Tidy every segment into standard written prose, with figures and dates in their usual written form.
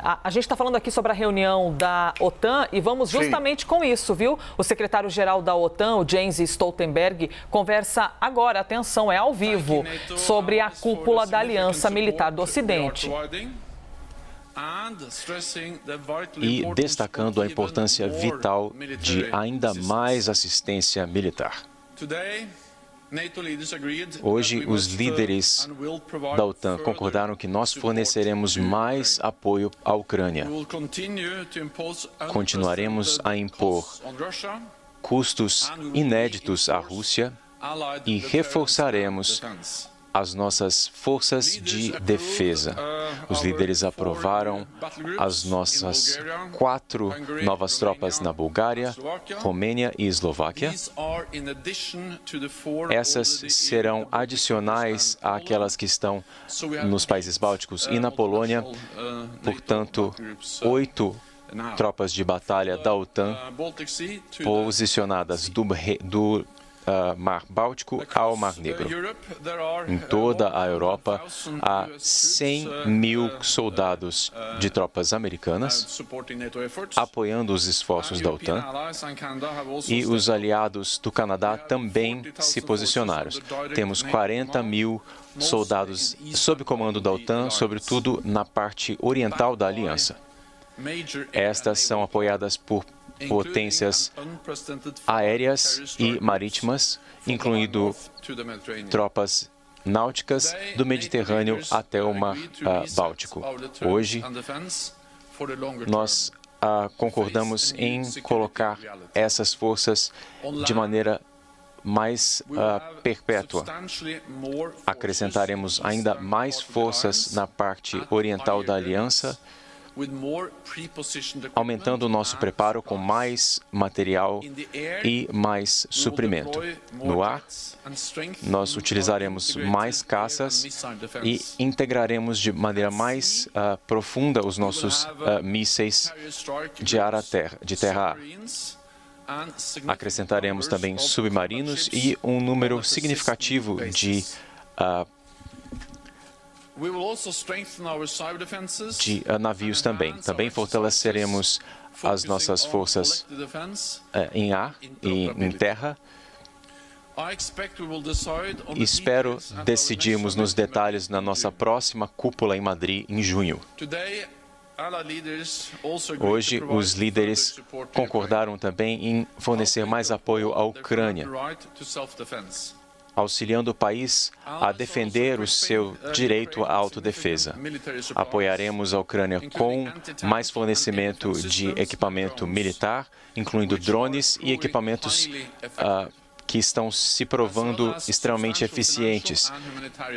a gente está falando aqui sobre a reunião da OTAN e vamos justamente com isso, viu? O secretário-geral da OTAN, o Jens Stoltenberg, conversa agora, atenção, é ao vivo, sobre a cúpula da Aliança Militar do Ocidente. E destacando a importância vital de ainda mais assistência militar. Hoje, os líderes da OTAN concordaram que nós forneceremos mais apoio à Ucrânia. Continuaremos a impor custos inéditos à Rússia e reforçaremos as nossas forças de defesa. Os líderes aprovaram as nossas 4 novas tropas na Bulgária, Romênia e Eslováquia. Essas serão adicionais àquelas que estão nos países bálticos e na Polônia. Portanto, 8 tropas de batalha da OTAN posicionadas do Mar Báltico ao Mar Negro. Em toda a Europa, há 100 mil soldados de tropas americanas apoiando os esforços da OTAN, e os aliados do Canadá também se posicionaram. Temos 40 mil soldados sob comando da OTAN, sobretudo na parte oriental da aliança. Estas são apoiadas por potências aéreas e marítimas, incluindo tropas náuticas do Mediterrâneo até o Mar Báltico. Hoje, nós concordamos em colocar essas forças de maneira mais perpétua. Acrescentaremos ainda mais forças na parte oriental da aliança, aumentando o nosso preparo com mais material e mais suprimento. No ar, nós utilizaremos mais caças e integraremos de maneira mais profunda os nossos mísseis de ar a terra, de terra a ar. Acrescentaremos também submarinos e um número significativo de navios também. Também fortaleceremos as nossas forças em ar e em terra. Espero decidirmos nos detalhes na nossa próxima cúpula em Madrid, em junho. Hoje, os líderes concordaram também em fornecer mais apoio à Ucrânia, auxiliando o país a defender o seu direito à autodefesa. Apoiaremos a Ucrânia com mais fornecimento de equipamento militar, incluindo drones e equipamentos que estão se provando extremamente eficientes,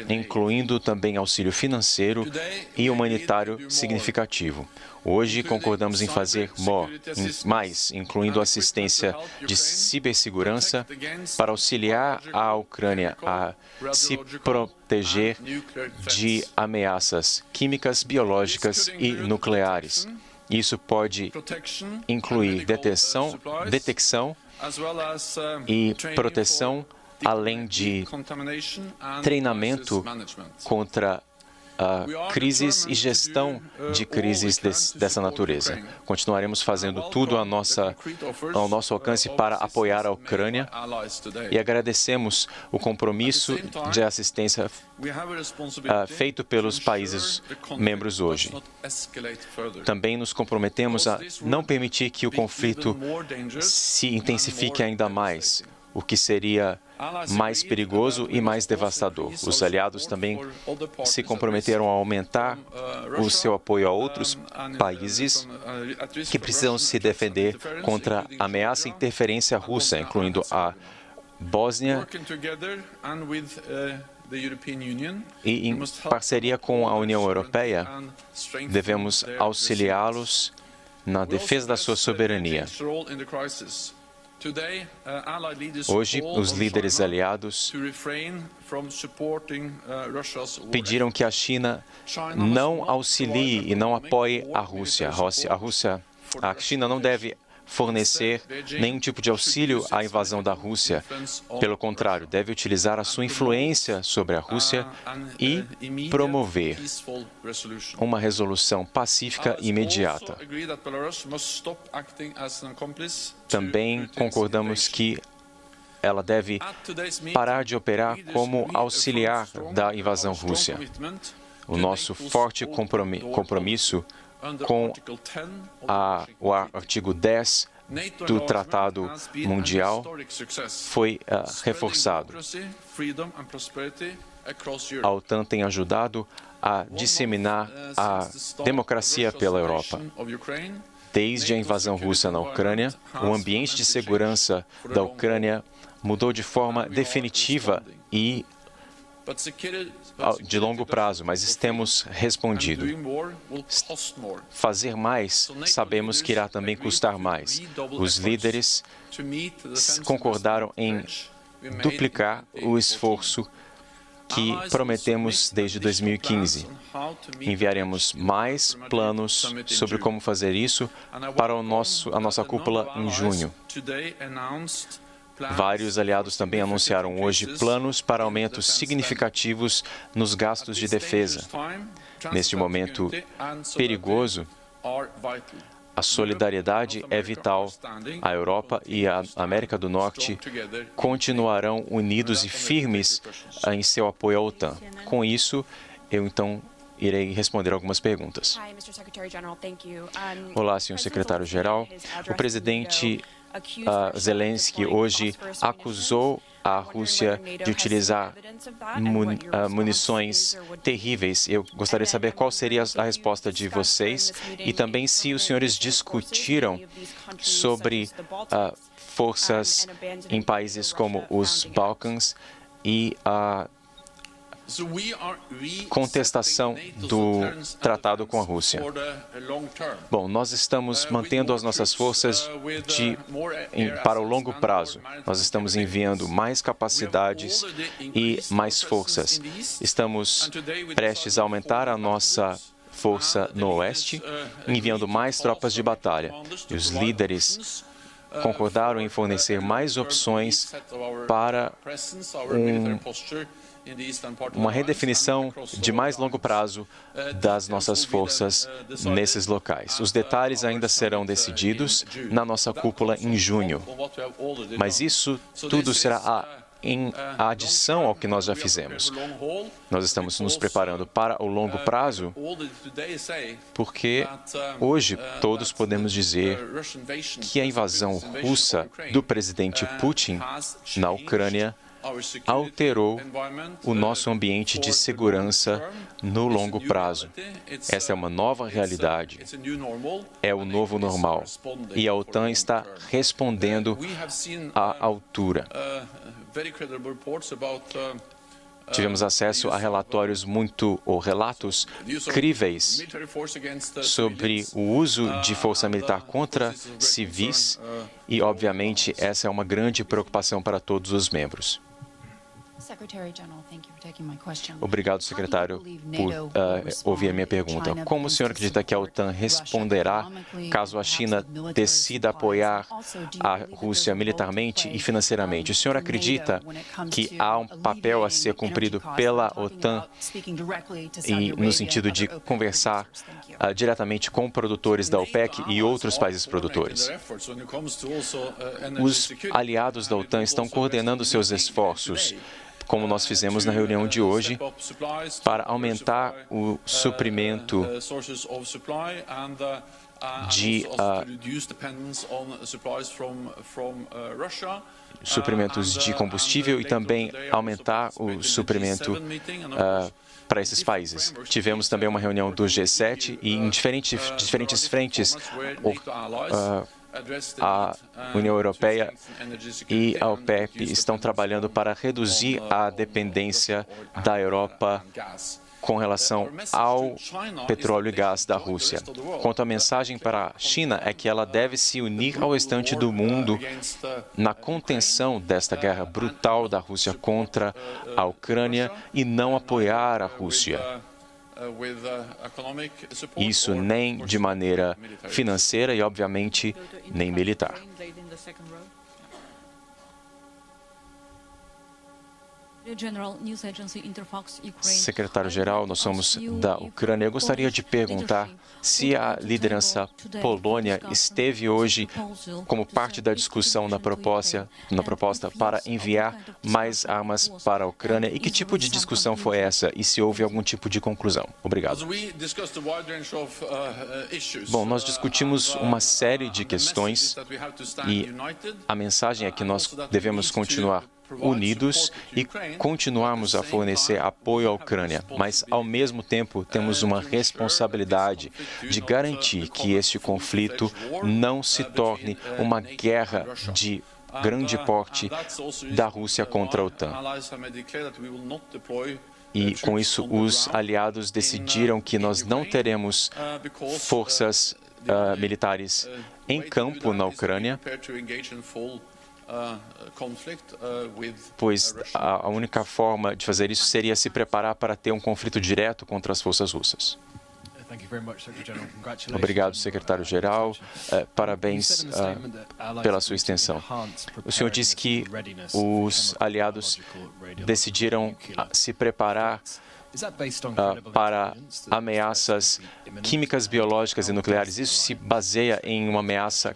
incluindo também auxílio financeiro e humanitário significativo. Hoje, concordamos em fazer mais, incluindo assistência de cibersegurança para auxiliar a Ucrânia a se proteger de ameaças químicas, biológicas e nucleares. Isso pode incluir detecção e proteção, além de treinamento contra crises e gestão de crises dessa natureza. Continuaremos fazendo tudo ao nosso alcance para apoiar a Ucrânia e agradecemos o compromisso de assistência feito pelos países membros hoje. Também nos comprometemos a não permitir que o conflito se intensifique ainda mais, o que seria mais perigoso e mais devastador. Os aliados também se comprometeram a aumentar o seu apoio a outros países que precisam se defender contra a ameaça e interferência russa, incluindo a Bósnia, e em parceria com a União Europeia, devemos auxiliá-los na defesa da sua soberania. Hoje, os líderes aliados pediram que a China não auxilie e não apoie a Rússia. A China não deve fornecer nenhum tipo de auxílio à invasão da Rússia. Pelo contrário, deve utilizar a sua influência sobre a Rússia e promover uma resolução pacífica e imediata. Também concordamos que ela deve parar de operar como auxiliar da invasão russa. O nosso forte compromisso com o artigo 10 do Tratado Mundial foi reforçado. A OTAN tem ajudado a disseminar a democracia pela Europa. Desde a invasão russa na Ucrânia, o ambiente de segurança da Ucrânia mudou de forma definitiva e de longo prazo, mas temos respondido. Fazer mais, sabemos que irá também custar mais. Os líderes concordaram em duplicar o esforço que prometemos desde 2015. Enviaremos mais planos sobre como fazer isso para a nossa cúpula em junho. Vários aliados também anunciaram hoje planos para aumentos significativos nos gastos de defesa. Neste momento perigoso, a solidariedade é vital. A Europa e a América do Norte continuarão unidos e firmes em seu apoio à OTAN. Com isso, eu então irei responder algumas perguntas. Olá, senhor secretário-geral. O presidente Zelensky hoje acusou a Rússia de utilizar munições terríveis. Eu gostaria de saber qual seria a resposta de vocês e também se os senhores discutiram sobre forças em países como os Balcãs e a contestação do tratado com a Rússia. Bom, nós estamos mantendo as nossas forças para o longo prazo. Nós estamos enviando mais capacidades e mais forças. Estamos prestes a aumentar a nossa força no oeste, enviando mais tropas de batalha. E os líderes concordaram em fornecer mais opções para uma redefinição de mais longo prazo das nossas forças nesses locais. Os detalhes ainda serão decididos na nossa cúpula em junho, mas isso tudo será em adição ao que nós já fizemos. Nós estamos nos preparando para o longo prazo, porque hoje todos podemos dizer que a invasão russa do presidente Putin na Ucrânia alterou o nosso ambiente de segurança no longo prazo. Essa é uma nova realidade, é o novo normal, e a OTAN está respondendo à altura. Tivemos acesso a relatórios relatos críveis sobre o uso de força militar contra civis e, obviamente, essa é uma grande preocupação para todos os membros. Obrigado, secretário, por ouvir a minha pergunta. Como o senhor acredita que a OTAN responderá caso a China decida apoiar a Rússia militarmente e financeiramente? O senhor acredita que há um papel a ser cumprido pela OTAN e no sentido de conversar diretamente com produtores da OPEC e outros países produtores? Os aliados da OTAN estão coordenando seus esforços, como nós fizemos na reunião de hoje, para aumentar o suprimento de suprimentos de combustível e também aumentar o suprimento para esses países. Tivemos também uma reunião do G7 e em diferentes frentes a União Europeia e a OPEP estão trabalhando para reduzir a dependência da Europa com relação ao petróleo e gás da Rússia. Quanto à mensagem para a China, é que ela deve se unir ao restante do mundo na contenção desta guerra brutal da Rússia contra a Ucrânia e não apoiar a Rússia. Isso nem de maneira financeira e, obviamente, nem militar. Secretário-geral, nós somos da Ucrânia. Eu gostaria de perguntar se a liderança polônia esteve hoje como parte da discussão na proposta para enviar mais armas para a Ucrânia e que tipo de discussão foi essa e se houve algum tipo de conclusão. Obrigado. Bom, nós discutimos uma série de questões e a mensagem é que nós devemos continuar unidos e continuarmos a fornecer apoio à Ucrânia, mas, ao mesmo tempo, temos uma responsabilidade de garantir que este conflito não se torne uma guerra de grande porte da Rússia contra a OTAN. E, com isso, os aliados decidiram que nós não teremos forças militares em campo na Ucrânia, pois a única forma de fazer isso seria se preparar para ter um conflito direto contra as forças russas. Obrigado, secretário-geral. Parabéns pela sua extensão. O senhor disse que os aliados decidiram se preparar para ameaças químicas, biológicas e nucleares. Isso se baseia em uma ameaça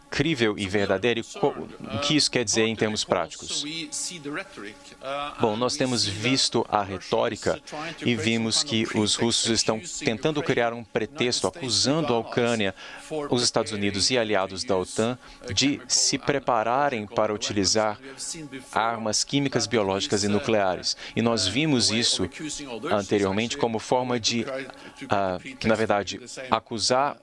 crível e verdadeira. O que isso quer dizer em termos práticos? Bom, nós temos visto a retórica e vimos que os russos estão tentando criar um pretexto, acusando a Ucrânia, os Estados Unidos e aliados da OTAN de se prepararem para utilizar armas químicas, biológicas e nucleares. E nós vimos isso anteriormente como forma de, na verdade, acusar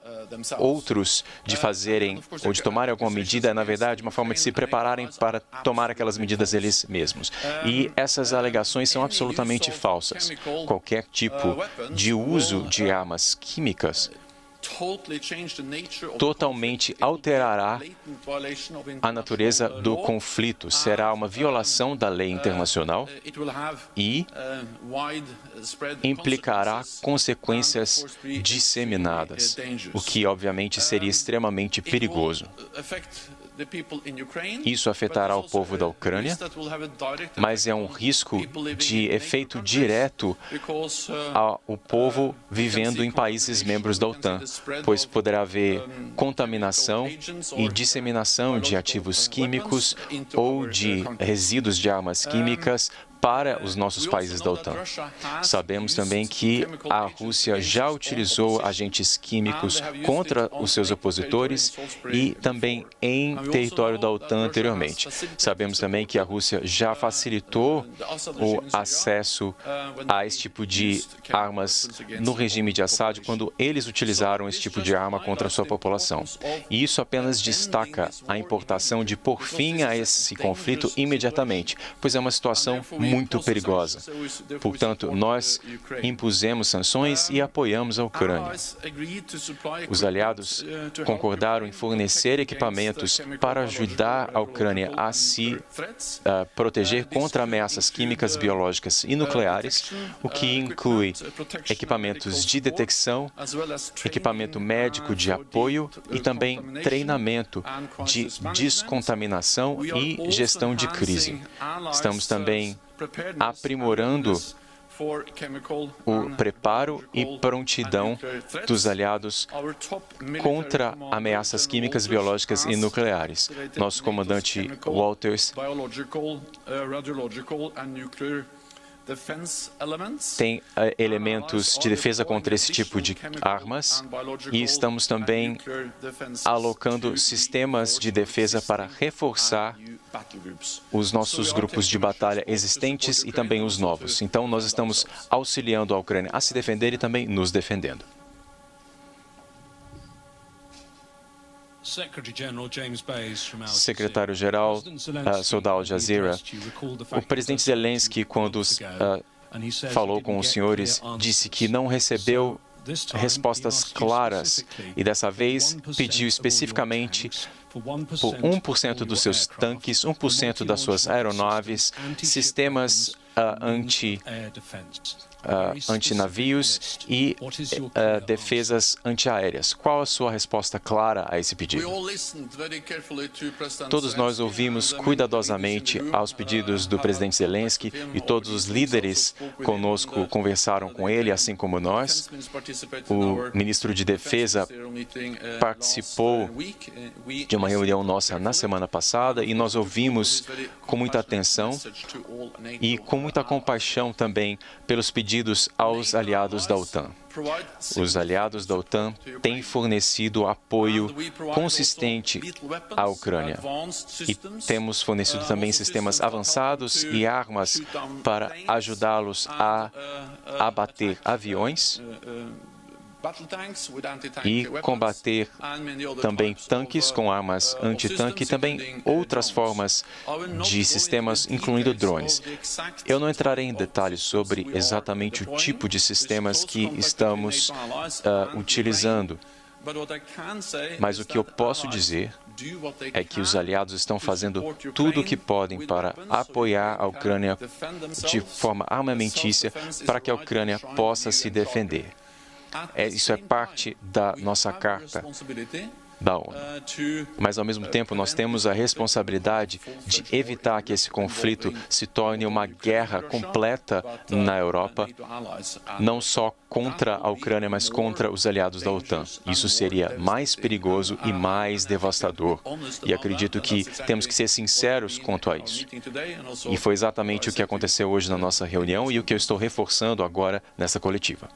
outros de fazerem ou de tomarem alguma medida, na verdade, uma forma de se prepararem para tomar aquelas medidas eles mesmos. E essas alegações são absolutamente falsas. Qualquer tipo de uso de armas químicas totalmente alterará a natureza do conflito. Será uma violação da lei internacional e implicará consequências disseminadas, o que, obviamente, seria extremamente perigoso. Isso afetará o povo da Ucrânia, mas é um risco de efeito direto ao povo vivendo em países membros da OTAN, pois poderá haver contaminação e disseminação de ativos químicos ou de resíduos de armas químicas para os nossos países da OTAN. Sabemos também que a Rússia já utilizou agentes químicos contra os seus opositores e também em território da OTAN anteriormente. Sabemos também que a Rússia já facilitou o acesso a esse tipo de armas no regime de Assad quando eles utilizaram esse tipo de arma contra a sua população. E isso apenas destaca a importação de pôr fim a esse conflito imediatamente, pois é uma situação muito perigosa. Portanto, nós impusemos sanções e apoiamos a Ucrânia. Os aliados concordaram em fornecer equipamentos para ajudar a Ucrânia a se proteger contra ameaças químicas, biológicas e nucleares, o que inclui equipamentos de detecção, equipamento médico de apoio e também treinamento de descontaminação e gestão de crise. Estamos também aprimorando o preparo e prontidão dos aliados contra ameaças químicas, biológicas e nucleares. Nosso comandante Walters tem elementos de defesa contra esse tipo de armas e estamos também alocando sistemas de defesa para reforçar os nossos grupos de batalha existentes e também os novos. Então, nós estamos auxiliando a Ucrânia a se defender e também nos defendendo. Secretário-geral, sou da Al Jazeera. O presidente Zelensky, quando falou com os senhores, disse que não recebeu respostas claras e, dessa vez, pediu especificamente por 1% dos seus tanques, 1% das suas aeronaves, sistemas antinavios e defesas antiaéreas. Qual a sua resposta clara a esse pedido? Todos nós ouvimos cuidadosamente aos pedidos do presidente Zelensky e todos os líderes conosco conversaram com ele, assim como nós. O ministro de Defesa participou de uma reunião nossa na semana passada e nós ouvimos com muita atenção e com muita compaixão também pelos pedidos aos aliados da OTAN. Os aliados da OTAN têm fornecido apoio consistente à Ucrânia e temos fornecido também sistemas avançados e armas para ajudá-los a abater aviões e combater também tanques com armas antitanque e também outras formas de sistemas, incluindo drones. Eu não entrarei em detalhes sobre exatamente o tipo de sistemas que estamos utilizando, mas o que eu posso dizer é que os aliados estão fazendo tudo o que podem para apoiar a Ucrânia de forma armamentícia para que a Ucrânia possa se defender. Isso é parte da nossa carta da ONU. Mas, ao mesmo tempo, nós temos a responsabilidade de evitar que esse conflito se torne uma guerra completa na Europa, não só contra a Ucrânia, mas contra os aliados da OTAN. Isso seria mais perigoso e mais devastador. E acredito que temos que ser sinceros quanto a isso. E foi exatamente o que aconteceu hoje na nossa reunião e o que eu estou reforçando agora nessa coletiva.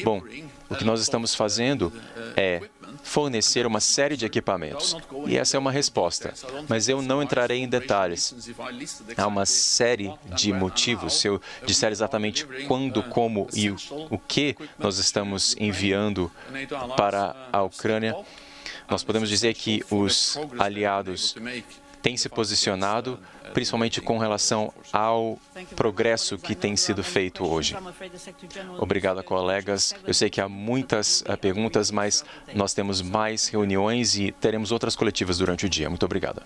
Bom, o que nós estamos fazendo é fornecer uma série de equipamentos. E essa é uma resposta. Mas eu não entrarei em detalhes. Há uma série de motivos. Se eu disser exatamente quando, como e o que nós estamos enviando para a Ucrânia, nós podemos dizer que os aliados têm se posicionado, principalmente com relação ao progresso que tem sido feito hoje. Obrigado, colegas. Eu sei que há muitas perguntas, mas nós temos mais reuniões e teremos outras coletivas durante o dia. Muito obrigado.